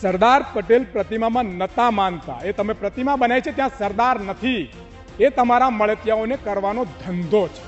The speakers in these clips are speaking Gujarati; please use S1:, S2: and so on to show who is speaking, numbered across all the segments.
S1: સરદાર પટેલ પ્રતિમામાં નતા માનતા. એ તમે પ્રતિમા બનાવી છે ત્યાં સરદાર નથી. એ તમારા મળતિયાઓને કરવાનો ધંધો છે.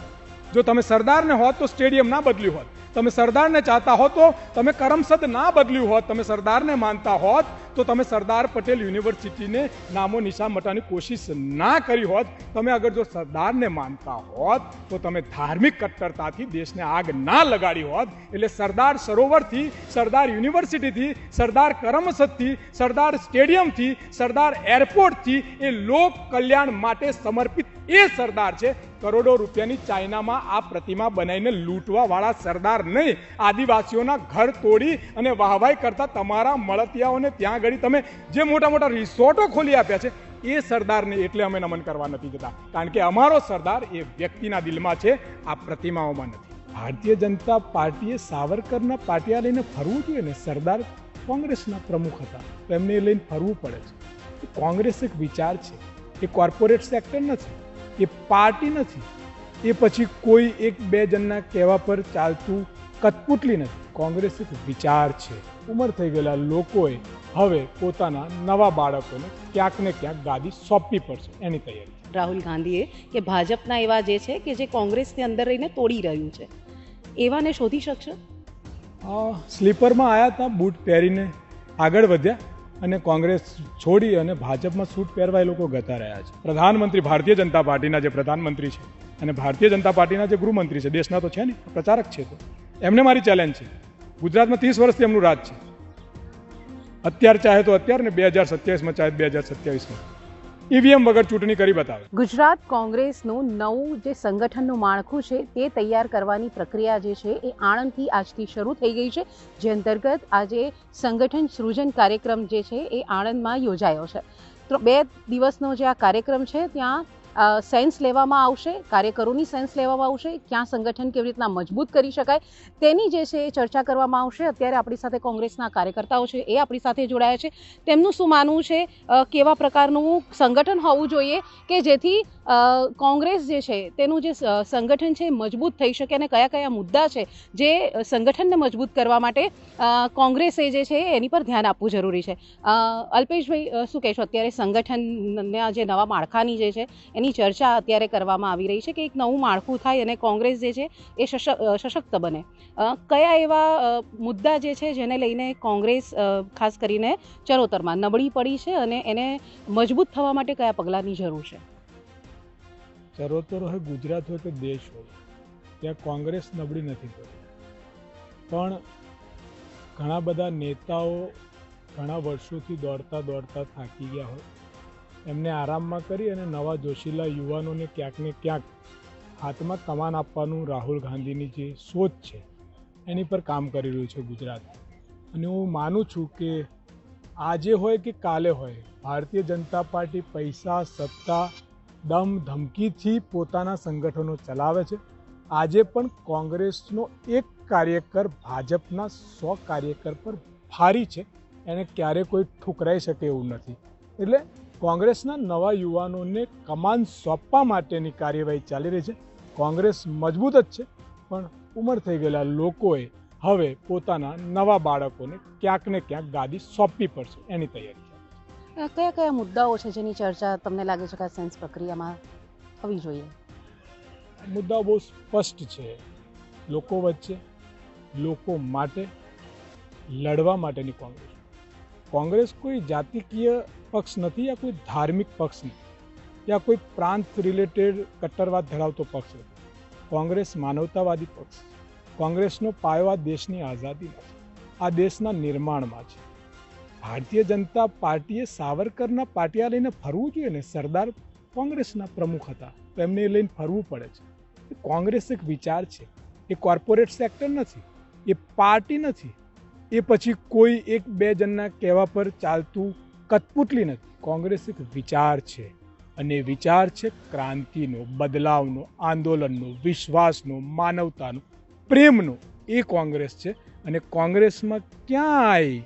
S1: જો તમે સરદારને હોત તો સ્ટેડિયમ ના બદલ્યું હોત. તમે સરદારને ચાહતા હોત તો તમે કરમસદ ના બદલ્યું હોત. તમે સરદારને માનતા હોત તો તમે સરદાર પટેલ યુનિવર્સિટીને નામો નિશાન મટાવવાની કોશિશ ના કરી હોત. તમે અગર જો સરદારને માનતા હોત તો તમે ધાર્મિક કટ્ટરતાથી દેશને આગ ના લગાડી હોત. એટલે સરદાર સરોવરથી, સરદાર યુનિવર્સિટીથી, સરદાર કરમસદથી, સરદાર સ્ટેડિયમથી, સરદાર એરપોર્ટથી એ લોક કલ્યાણ માટે સમર્પિત એ સરદાર છે. કરોડો રૂપિયાની ચાઇનામાં આ પ્રતિમા બનાવીને લૂંટવા વાળા સરદાર નહીં. આદિવાસીઓના ઘર તોડી અને વાહવાઈ કરતા તમારા મળતિયાઓને ત્યાં આગળ તમે જે મોટા મોટા રિસોર્ટો ખોલી આપ્યા છે એ સરદારને એટલે અમે નમન કરવા નથી જતા. કારણ કે અમારો સરદાર એ વ્યક્તિના દિલમાં છે, આ પ્રતિમાઓમાં નથી. ભારતીય જનતા પાર્ટીએ સાવરકરના પાટિયા લઈને ફરવું જોઈએ ને. સરદાર કોંગ્રેસના પ્રમુખ હતા તો એમને લઈને ફરવું પડે છે. કોંગ્રેસ એક વિચાર છે, એ કોર્પોરેટ સેક્ટર નથી, એ પાર્ટી નથી, એ પછી કોઈ એક બે જણના કહેવા પર ચાલતું કઠપુતલી નથી. કોંગ્રેસ એક વિચાર છે. ઉંમર થઈ ગયેલા લોકોએ હવે પોતાના નવા બાળકોને ક્યાંક ને ક્યાંક ગાદી સોંપવી પડશે, એની તૈયારી.
S2: રાહુલ ગાંધીએ કે ભાજપના એવા જે છે કે જે કોંગ્રેસની અંદર રહીને તોડી રહ્યું છે, એવાને શોધી શકશે?
S1: સ્લીપરમાં આવ્યા હતા, બૂટ પહેરીને આગળ વધ્યા અને કોંગ્રેસ છોડી અને ભાજપમાં સૂટ પહેરવા એ લોકો જતા રહ્યા છે. પ્રધાનમંત્રી ભારતીય જનતા પાર્ટીના જે પ્રધાનમંત્રી છે અને ભારતીય જનતા પાર્ટીના જે ગૃહમંત્રી છે, દેશના તો છે ને, પ્રચારક છે, તો એમને મારી ચેલેન્જ છે. ગુજરાતમાં 30 વર્ષથી એમનું રાજ છે. અત્યારે ચાહે તો અત્યારે ને 2027માં ચાહે 2027માં ઈવીએમ વગર ચૂંટણી કરી બતાવે.
S2: ગુજરાત કોંગ્રેસનું નવું જે સંગઠનનું માળખું છે તે તૈયાર કરવાની પ્રક્રિયા જે છે એ આણંદથી આજથી શરૂ થઈ ગઈ છે. જે અંતર્ગત આજે સંગઠન સૃજન કાર્યક્રમ જે છે એ આણંદમાં યોજાયો છે. તો 2 દિવસનો જે આ કાર્યક્રમ છે ત્યાં સેન્સ લેવામાં આવશે, કાર્યકરોની સેન્સ લેવામાં આવશે, ક્યાં સંગઠન કેવી રીતના મજબૂત કરી શકાય તેની જે છે એ ચર્ચા કરવામાં આવશે. અત્યારે આપણી સાથે કોંગ્રેસના કાર્યકર્તાઓ છે એ આપણી સાથે જોડાયા છે. તેમનું શું માનવું છે, કેવા પ્રકારનું સંગઠન હોવું જોઈએ કે જેથી કોંગ્રેસ જે છે તેનું જે સંગઠન છે મજબૂત થઈ શકે અને કયા કયા મુદ્દા છે જે સંગઠનને મજબૂત કરવા માટે કોંગ્રેસે જે છે એની પર ધ્યાન આપવું જરૂરી છે. અલ્પેશભાઈ, શું કહેશો? અત્યારે સંગઠનના જે નવા માળખાની જે છે એની ચર્ચા અત્યારે કરવામાં આવી રહી છે કે એક નવું માળખું થાય અને કોંગ્રેસ જે છે એ સશક્ત બને. કયા એવા મુદ્દા જે છે જેને લઈને કોંગ્રેસ ખાસ કરીને ચરોતરમાં નબળી પડી છે અને એને મજબૂત થવા માટે કયા પગલાંની જરૂર છે?
S1: ચરોતર હોય, ગુજરાત હોય કે દેશ હોય, ત્યાં કોંગ્રેસ નબળી નથી પડી. પણ ઘણા બધા નેતાઓ ઘણા વર્ષોથી દોડતા દોડતા થાકી ગયા હોય, એમને આરામમાં કરી અને નવા જોશીલા યુવાનોને ક્યાંક ને ક્યાંક હાથમાં કમાન આપવાનું રાહુલ ગાંધીની જે સોચ છે એની પર કામ કરી રહ્યું છે ગુજરાત. અને હું માનું છું કે આજે હોય કે કાલે હોય, ભારતીય જનતા પાર્ટી પૈસા, સત્તા, દમ, ધમકીથી પોતાના સંગઠનો ચલાવે છે. આજે પણ કોંગ્રેસનો એક કાર્યકર ભાજપના 100 કાર્યકર પર ભારી છે, એને ક્યારે કોઈ ઠુકરાઈ શકે એવું નથી. એટલે કોંગ્રેસના નવા યુવાનોને કમાન સોંપવા માટેની કાર્યવાહી ચાલી રહી છે. કોંગ્રેસ મજબૂત જ છે, પણ ઉંમર થઈ ગયેલા લોકોએ હવે પોતાના નવા બાળકોને ક્યાંક ને ક્યાંક ગાદી સોંપવી પડશે, એની તૈયારી.
S2: કયા કયા મુદ્દાઓ છે જેની ચર્ચા તમને લાગે છે કે આ સેન્સ પ્રક્રિયામાં થવી જોઈએ?
S1: મુદ્દાઓ બહુ સ્પષ્ટ છે. લોકો વચ્ચે, લોકો માટે લડવા માટેની કોંગ્રેસ. કોંગ્રેસ કોઈ જાતિકીય પક્ષ નથી, યા કોઈ ધાર્મિક પક્ષ નથી, યા કોઈ પ્રાંત રિલેટેડ કટ્ટરવાદ ધરાવતો પક્ષ નથી. કોંગ્રેસ માનવતાવાદી પક્ષ. કોંગ્રેસનો પાયો આ દેશની આઝાદીમાં છે, આ દેશના નિર્માણમાં છે. ભારતીય જનતા પાર્ટીએ સાવરકરના પાટિયા લઈને ફરવું જોઈએ ને. સરદાર કોંગ્રેસના પ્રમુખ હતા તો એમને લઈને ફરવું પડે છે. કોંગ્રેસ એક વિચાર છે, એ કોર્પોરેટ સેક્ટર નથી, એ પાર્ટી નથી, એ પછી કોઈ એક બે જણના કહેવા પર ચાલતું કઠપુતલી નથી. કોંગ્રેસ એક વિચાર છે અને વિચાર છે ક્રાંતિનો, બદલાવનો, આંદોલનનો, વિશ્વાસનો, માનવતાનો, પ્રેમનો. એ કોંગ્રેસ છે. અને કોંગ્રેસમાં ક્યાંય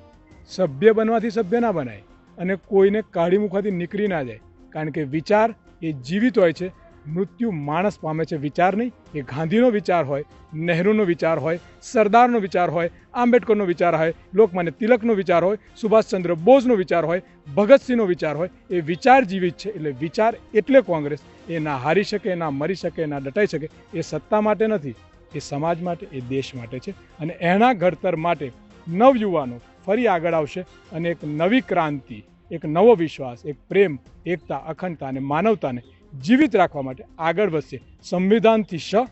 S1: સભ્ય બનવાથી સભ્ય ના બનાય અને કોઈને કાઢી મૂકવાથી નીકળી ના જાય. કારણ કે વિચાર એ જીવિત હોય છે, મૃત્યુ માણસ પામે છે, વિચાર નહીં. એ ગાંધીનો વિચાર હોય, નહેરુનો વિચાર હોય, સરદારનો વિચાર હોય, આંબેડકરનો વિચાર હોય, લોકમાન્ય તિલકનો વિચાર હોય, સુભાષચંદ્ર બોઝનો વિચાર હોય, ભગતસિંહનો વિચાર હોય, એ વિચાર જીવિત છે. એટલે વિચાર એટલે કોંગ્રેસ. એ ના હારી શકે, ના મરી શકે, ના ડટાઈ શકે. એ સત્તા માટે નથી, એ સમાજ માટે, એ દેશ માટે છે. અને એના ઘડતર માટે નવયુવાનો ફરી આગળ આવશે અને એક નવી ક્રાંતિ, એક નવો વિશ્વાસ, એક પ્રેમ, એકતા, અખંડતા અને માનવતાને જીવિત રાખવા માટે આગળ વધશે. સંવિધાનથી શ,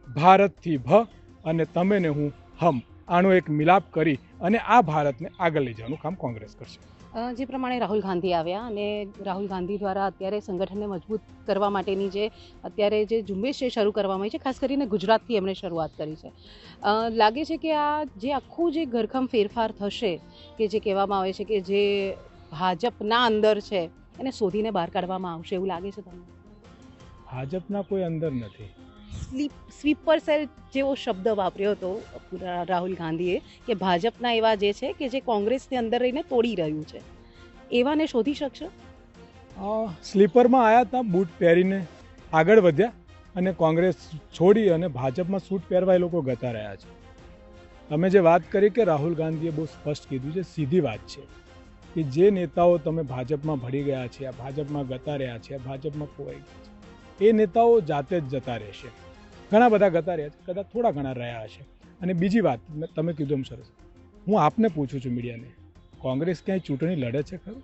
S1: ભારતથી ભ અને તમે ને હું હમ, આનો એક મિલાપ કરી અને આ ભારતને આગળ લઈ જવાનું કામ કોંગ્રેસ કરશે.
S2: જે પ્રમાણે રાહુલ ગાંધી આવ્યા અને રાહુલ ગાંધી દ્વારા અત્યારે સંગઠનને મજબૂત કરવા માટેની જે અત્યારે જે ઝુંબેશ છે શરૂ કરવામાં આવી છે, ખાસ કરીને ગુજરાતથી એમણે શરૂઆત કરી છે. લાગે છે કે આ જે આખું જે ઘરખમ ફેરફાર થશે, કે જે કહેવામાં આવે છે કે જે ભાજપના અંદર છે એને શોધીને બહાર કાઢવામાં આવશે, એવું લાગે છે તમને?
S1: ભાજપના કોઈ અંદર નથી.
S2: સ્વીપર સેલ જેવો શબ્દ વાપર્યો હતો રાહુલ ગાંધીએ કે ભાજપના એવા જે છે કે જે કોંગ્રેસની અંદર રહીને તોડી રહ્યું છે, એવાને શોધી શકશે?
S1: સ્લીપરમાં આવ્યા હતા, બૂટ પહેરીને આગળ વધ્યા અને કોંગ્રેસ છોડી અને ભાજપમાં સૂટ પહેરવા એ લોકો ગતા રહ્યા છે. તમે જે વાત કરી કે રાહુલ ગાંધીએ બહુ સ્પષ્ટ કીધું છે, સીધી વાત છે કે જે નેતાઓ તમે ભાજપમાં ભળી ગયા છે, આ ભાજપમાં ગતા રહ્યા છે, આ ભાજપમાં ખોવાઈ ગયા છે, એ નેતાઓ જાતે જ જતા રહેશે. ઘણા બધા ગતા રહ્યા છે, કદાચ થોડા ઘણા રહ્યા હશે. અને બીજી વાત તમે કીધું એમ સરસ, હું આપને પૂછું છું મીડિયાને, કોંગ્રેસ ક્યાંય ચૂંટણી લડે છે ખરું?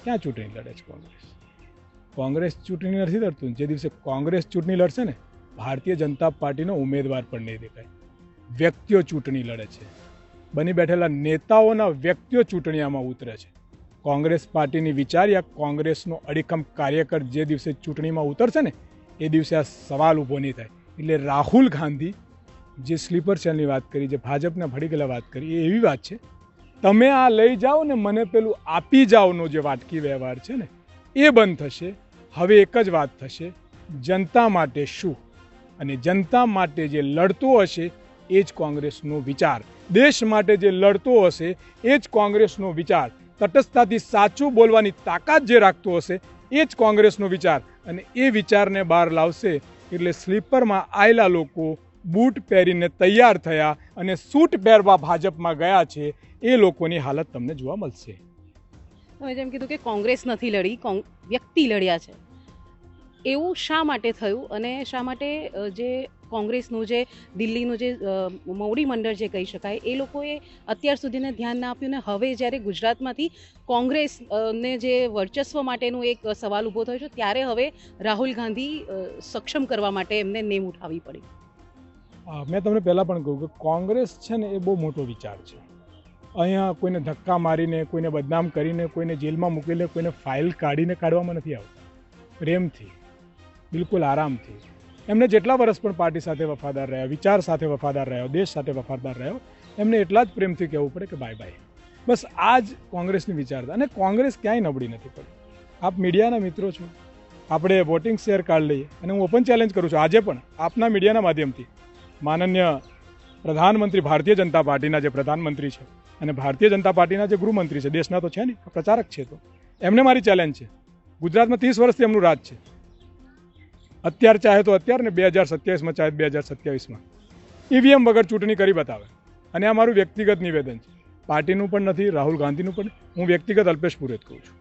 S1: ક્યાં ચૂંટણી લડે છે કોંગ્રેસ? કોંગ્રેસ ચૂંટણી નથી લડતું. જે દિવસે કોંગ્રેસ ચૂંટણી લડશે ને, ભારતીય જનતા પાર્ટીનો ઉમેદવાર પણ નહીં દેખાય. વ્યક્તિઓ ચૂંટણી લડે છે, બની બેઠેલા નેતાઓના વ્યક્તિઓ ચૂંટણીમાં ઉતરે છે. કોંગ્રેસ પાર્ટીની વિચાર યા કોંગ્રેસનો અડીખમ કાર્યકર જે દિવસે ચૂંટણીમાં ઉતરશે ને, એ દિવસે આ સવાલ ઊભો નહીં થાય. એટલે રાહુલ ગાંધી જે સ્લીપર સેલની વાત કરી, જે ભાજપને ભળી ગયેલા વાત કરી, એ એવી વાત છે, તમે આ લઈ જાઓ ને મને પેલું આપી જાઓનો જે વાટકી વ્યવહાર છે ને, એ બંધ થશે. હવે એક જ વાત થશે, જનતા માટે શું, અને જનતા માટે જે લડતો હશે એ જ કોંગ્રેસનો વિચાર. દેશ માટે જે લડતો હશે એ જ કોંગ્રેસનો વિચાર. તટસ્થતાથી સાચું બોલવાની તાકાત જે રાખતો હશે એ જ કોંગ્રેસનો વિચાર. અને એ વિચારને બહાર લાવશે. એટલે સ્લીપરમાં આવેલા લોકો બૂટ પહેરીને તૈયાર થયા અને સૂટ પહેરવા ભાજપમાં ગયા છે, એ લોકોની હાલત તમને જોવા મળશે.
S2: તમે જેમ કીધું કે કોંગ્રેસ નથી લડી, વ્યક્તિ લડ્યા છે, એવું શા માટે થયું? અને શા માટે જે કોંગ્રેસનું જે દિલ્હીનું જે મોવડી મંડળ જે કહી શકાય, એ લોકોએ અત્યાર સુધીને ધ્યાન ના આપ્યું, ને હવે જ્યારે ગુજરાતમાંથી કોંગ્રેસને જે વર્ચસ્વ માટેનું એક સવાલ ઊભો થયો છે, ત્યારે હવે રાહુલ ગાંધી સક્ષમ કરવા માટે એમને નેમ ઉઠાવવી પડી?
S1: મેં તમને પહેલાં પણ કહ્યું કે કોંગ્રેસ છે ને એ બહુ મોટો વિચાર છે. અહીંયા કોઈને ધક્કા મારીને, કોઈને બદનામ કરીને, કોઈને જેલમાં મૂકીને, કોઈને ફાઇલ કાઢવામાં નથી આવતા. પ્રેમથી, બિલકુલ આરામથી. એમને જેટલા વર્ષ પણ પાર્ટી સાથે વફાદાર રહ્યા, વિચાર સાથે વફાદાર રહ્યો, દેશ સાથે વફાદાર રહ્યો, એમને એટલા જ પ્રેમથી કહેવું પડે કે બાય બાય. બસ આ જ કોંગ્રેસની વિચારતા. અને કોંગ્રેસ ક્યાંય નબળી નથી પડી. આપ મીડિયાના મિત્રો છો, આપણે વોટિંગ શેર કાર્ડ લઈએ, અને હું ઓપન ચેલેન્જ કરું છું આજે પણ આપના મીડિયાના માધ્યમથી, માનનીય પ્રધાનમંત્રી ભારતીય જનતા પાર્ટીના જે પ્રધાનમંત્રી છે અને ભારતીય જનતા પાર્ટીના જે ગૃહમંત્રી છે, દેશના તો છે નહીં, પ્રચારક છે, તો એમને મારી ચેલેન્જ છે. ગુજરાતમાં 30 વર્ષથી એમનું રાજ છે. અત્યારે ચાહે તો અત્યારે, ને 2027માં ચાહે 2027માં ઈવીએમ વગર ચૂંટણી કરી બતાવે. અને આ મારું વ્યક્તિગત નિવેદન છે, પાર્ટીનું પણ નથી, રાહુલ ગાંધીનું પણ. હું વ્યક્તિગત અલ્પેશ પુરોહિત કહું છું.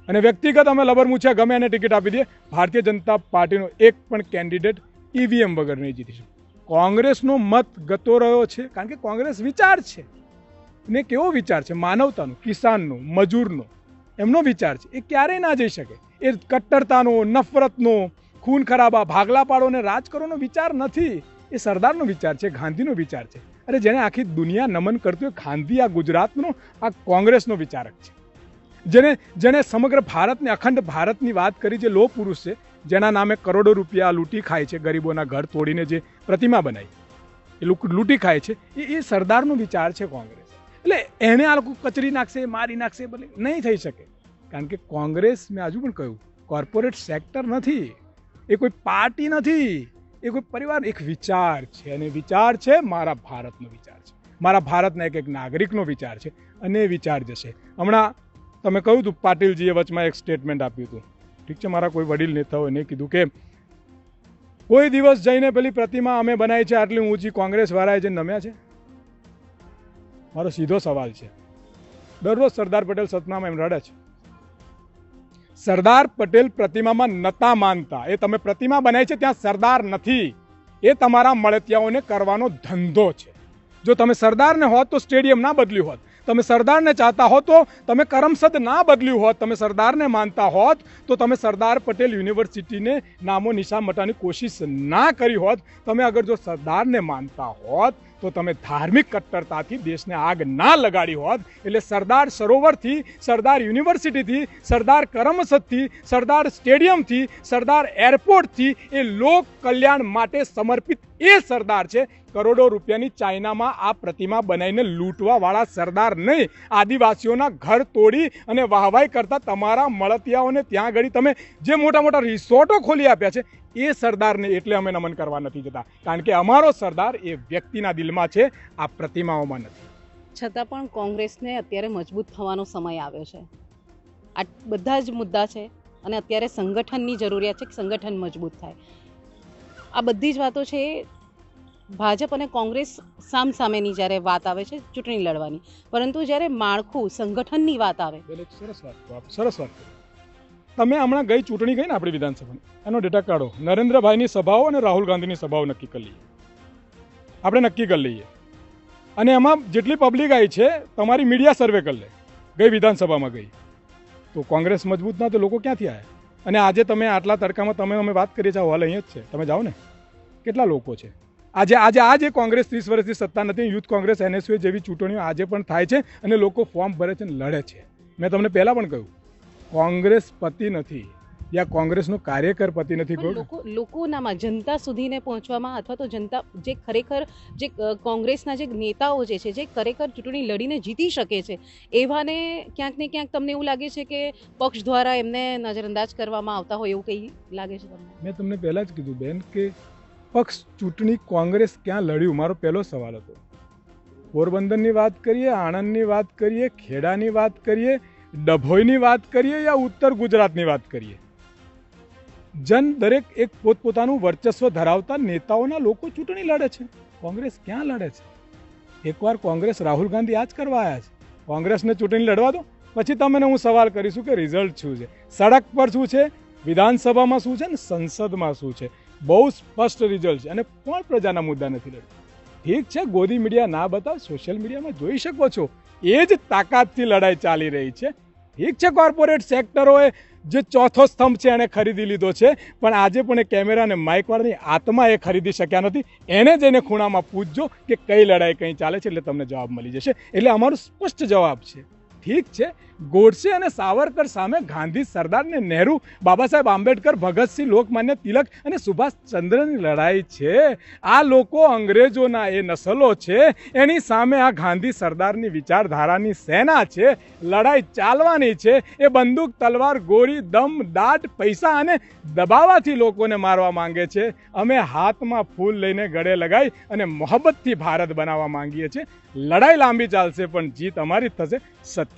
S1: અને વ્યક્તિગત અમે લબરમૂછા ગમે એને ટિકિટ આપી દઈએ, ભારતીય જનતા પાર્ટીનો એક પણ કેન્ડિડેટ ઈવીએમ વગર નહીં જીતી શકે. કોંગ્રેસનો મત ગતો રહ્યો છે, કારણ કે કોંગ્રેસ વિચાર છે. ને કેવો વિચાર છે? માનવતાનો, કિસાનનો, મજૂરનો એમનો વિચાર છે. એ ક્યારેય ના જઈ શકે. એ કટ્ટરતાનો, નફરતનો, ખૂન ખરાબા, ભાગલા પાડો અને રાજ કરવાનો વિચાર નથી. એ સરદારનો વિચાર છે, ગાંધીનો વિચાર છે. અરે જેને આખી દુનિયા નમન કરતું હોય, ગાંધી આ ગુજરાતનો, આ કોંગ્રેસનો વિચારક છે. જેને સમગ્ર ભારતને, અખંડ ભારતની વાત કરી, જે લોહ પુરુષ છે, જેના નામે કરોડો રૂપિયા લૂંટી ખાય છે, ગરીબોના ઘર તોડીને જે પ્રતિમા બનાવી, એ લોકો લૂંટી ખાય છે, એ સરદારનો વિચાર છે કોંગ્રેસ. એટલે એને આ લોકો કચરી નાખશે, મારી નાખશે, ભલે નહીં થઈ શકે. કારણ કે કોંગ્રેસ, મેં હજુ પણ કહ્યું, કોર્પોરેટ સેક્ટર નથી, એ કોઈ પાર્ટી નથી, એ કોઈ પરિવાર, એક વિચાર છે. અને વિચાર છે મારા ભારતનો વિચાર છે, મારા ભારતના એક નાગરિકનો વિચાર છે. અને એ વિચાર જશે. હમણાં તમે કહ્યું હતું, પાટીલજીએ વચમાં એક સ્ટેટમેન્ટ આપ્યું હતું ઠીક છે, મારા કોઈ વડીલ નેતાઓએ નહીં કીધું કે કોઈ દિવસ જઈને પેલી પ્રતિમા અમે બનાવી છે આટલી ઊંચી કોંગ્રેસવાળાએ જઈને નમ્યા છે? મારો સીધો સવાલ છે. દરરોજ સરદાર પટેલ સતનામાં એમ રડે છે. સરદાર પટેલ પ્રતિમામાં નતા માનતા. એ તમે પ્રતિમા બનાવી છે ત્યાં સરદાર નથી. એ તમારા મળતિયાઓને કરવાનો ધંધો છે. જો તમે સરદારને હોત તો સ્ટેડિયમ ના બદલ્યું હોત. તમે સરદારને ચાહતા હો તો તમે કરમસદ ના બદલ્યું હોત. તમે સરદારને માનતા હોત તો તમે સરદાર પટેલ યુનિવર્સિટીને નામો નિશાન મટાવવાની કોશિશ ના કરી હોત. તમે અગર જો સરદારને માનતા હોત તો તમે ધાર્મિક કટ્ટરતાથી દેશને આગ ના લગાડી હોત. એટલે સરદાર સરોવરથી, સરદાર યુનિવર્સિટીથી, સરદાર કરમસદથી, સરદાર સ્ટેડિયમથી, સરદાર એરપોર્ટથી એ લોક કલ્યાણ માટે સમર્પિત એ સરદાર છે. કરોડો રૂપિયાની ચાઇનામાં આ પ્રતિમા બનાવીને લૂંટવા વાળા સરદાર નહીં. આદિવાસીઓના ઘર તોડી અને વાહવાઈ કરતા તમારા મળતિયાઓને ત્યાં આગળ તમે જે મોટા મોટા રિસોર્ટો ખોલી આપ્યા છે એ સરદારને એટલે અમે નમન કરવા નથી જતા. કારણ કે અમારો સરદાર એ વ્યક્તિના દિલમાં છે, આ પ્રતિમાઓમાં નથી.
S2: છતાં પણ કોંગ્રેસને અત્યારે મજબૂત થવાનો સમય આવ્યો છે. આ બધા જ મુદ્દા છે અને અત્યારે સંગઠનની જરૂરિયાત છે કે સંગઠન મજબૂત થાય. આ બધી જ વાતો છે. ભાજપ અને કોંગ્રેસ સામસામેની જ્યારે વાત આવે છે ચૂંટણી લડવાની, પરંતુ જ્યારે માળખું સંગઠનની વાત આવે.
S1: સરસ વાત. તમે હમણાં ગઈ ચૂંટણી ગઈ ને આપણી વિધાનસભાની, એનો ડેટા કાઢો. નરેન્દ્રભાઈની સભાઓ અને રાહુલ ગાંધીની સભાઓ નક્કી કરી લઈએ. આપણે નક્કી કરી લઈએ અને એમાં જેટલી પબ્લિક આવી છે તમારી મીડિયા સર્વે કરી લે. ગઈ વિધાનસભામાં ગઈ તો કોંગ્રેસ મજબૂત ના તો લોકો ક્યાંથી આવ્યા? અને આજે તમે આટલા તડકામાં અમે વાત કરીએ છીએ, હોલ અહીંયા જ છે, તમે જાઓ ને, કેટલા લોકો છે. આજે કોંગ્રેસ 30 વર્ષથી સત્તા નથી. યુથ કોંગ્રેસ, NSU જેવી ચૂંટણીઓ આજે પણ થાય છે અને લોકો ફોર્મ ભરે છે અને લડે છે. મેં તમને પહેલા પણ કહ્યું, કોંગ્રેસ પતિ નથી યા કોંગ્રેસનો કાર્યકર પતિ નથી.
S2: લોકોનામાં જનતા સુધીને પહોંચવામાં અથવા તો જનતા જે ખરેખર જે કોંગ્રેસના જે નેતાઓ જે છે જે ખરેખર ચૂંટણી લડીને જીતી શકે છે એવાને ક્યાંક ને ક્યાંક તમને એવું લાગે છે કે પક્ષ દ્વારા એમને નજરઅંદાજ કરવામાં આવતા હોય એવું કંઈ લાગે છે તમને?
S1: મેં તમને પહેલા જ કીધું બેન કે પક્ષ ચૂંટણી કોંગ્રેસ ક્યાં લડ્યું, મારો પહેલો સવાલ હતો. પોરબંદરની વાત કરીએ, આણંદની વાત કરીએ, ખેડાની વાત કરીએ, ડભોઈની વાત કરીએ યા ઉત્તર ગુજરાતની વાત કરીએ, દરેક એક પોતપોતાનું વર્ચસ્વ ધરાવતા નેતાઓના લોકો ચૂંટણી લડે છે. કોંગ્રેસ ક્યાં લડે છે? એકવાર કોંગ્રેસ, રાહુલ ગાંધી આ જ કરવા આવ્યા છે. કોંગ્રેસને ચૂંટણી લડવા દો, પછી તમને હું સવાલ કરીશું કે રિઝલ્ટ શું છે, સડક પર શું છે, વિધાનસભામાં શું છે ને સંસદમાં શું છે. બહુ સ્પષ્ટ રિઝલ્ટ છે અને કોણ પ્રજાના મુદ્દા નથી લડતું. ઠીક છે, ગોદી મીડિયા ના બતાવ, સોશિયલ મીડિયામાં જોઈ શકો છો એ જ તાકાતથી લડાઈ ચાલી રહી છે. ઠીક છે, કોર્પોરેટ સેક્ટરોએ જે ચોથો સ્તંભ છે એને ખરીદી લીધો છે, પણ આજે પણ એ કેમેરા અને માઇકવાળાની આત્મા એ ખરીદી શક્યા નથી. એને જઈને ખૂણામાં પૂછજો કે કઈ લડાઈ કઈ ચાલે છે, એટલે તમને જવાબ મળી જશે. એટલે અમારો સ્પષ્ટ જવાબ છે. ઠીક છે, ગોડસે અને સાવરકર સામે ગાંધી, સરદાર ને નહેરુ, બાબા સાહેબ આંબેડકર, ભગતસિંહ, લોકમાન્ય તિલક અને સુભાષચંદ્રની લડાઈ છે. આ લોકો અંગ્રેજોના એ નસલો છે, એની સામે આ ગાંધી સરદારની વિચારધારાની સેના છે. લડાઈ ચાલવાની છે. એ બંદૂક, તલવાર, ગોળી, દમ, દાટ, પૈસા અને દબાવાથી લોકોને મારવા માંગે છે. અમે હાથમાં ફૂલ લઈને ગળે લગાઈ અને મોહબ્બતથી ભારત બનાવવા માંગીએ છીએ. લડાઈ લાંબી ચાલશે પણ જીત અમારી જ થશે. સત્ય